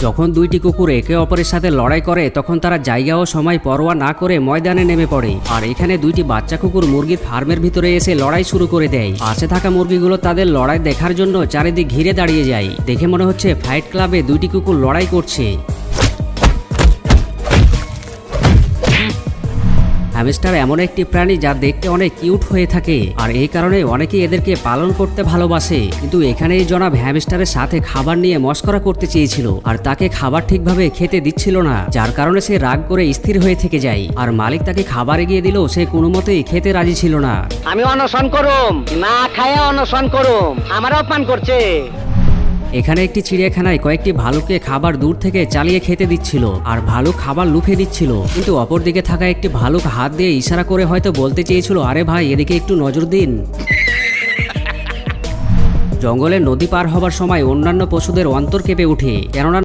যখন দুইটি কুকুর একে অপরের সাথে লড়াই করে তখন তারা জায়গা ও সময় পরোয়া না করে ময়দানে নেমে পড়ে। আর এখানে দুইটি বাচ্চা কুকুর মুরগির ফার্মের ভিতরে এসে লড়াই শুরু করে দেয়। পাশে থাকা মুরগিগুলো তাদের লড়াই দেখার জন্য চারিদিক ঘিরে দাঁড়িয়ে যায়। দেখে মনে হচ্ছে ফাইট ক্লাবে দুইটি কুকুর লড়াই করছে। হ্যামস্টার এমন একটি প্রাণী যা দেখতে অনেক কিউট হয়ে থাকে, আর এই কারণে অনেকেই এদেরকে পালন করতে ভালোবাসে। কিন্তু এখানে এই জনাব হ্যামস্টারের সাথে খাবার নিয়ে মস্করা করতে চেয়েছিল, আর তাকে খাবার ঠিকভাবে খেতে দিচ্ছিল না, যার কারণে সে রাগ করে স্থির হয়ে থেকে যায়। আর মালিক তাকে খাবার এগিয়ে দিলেও সে কোনো মতেই খেতে রাজি ছিল না। আমি অনশন করুম, না খায় অনশন করুম, আমার অপমান করছে। এখানে একটি চিড়িয়াখানায় কয়েকটি ভালুককে খাবার দূর থেকে চালিয়ে খেতে দিচ্ছিল, আর ভালুক খাবার লুফে দিচ্ছিল। কিন্তু অপরদিকে থাকা একটি ভালুক হাত দিয়ে ইশারা করে হয়তো বলতে চেয়েছিল, আরে ভাই এদিকে একটু নজর দিন। জঙ্গলে নদী পার হবার সময় অন্যান্য পশুদের অন্তর কেঁপে ওঠে, কেননা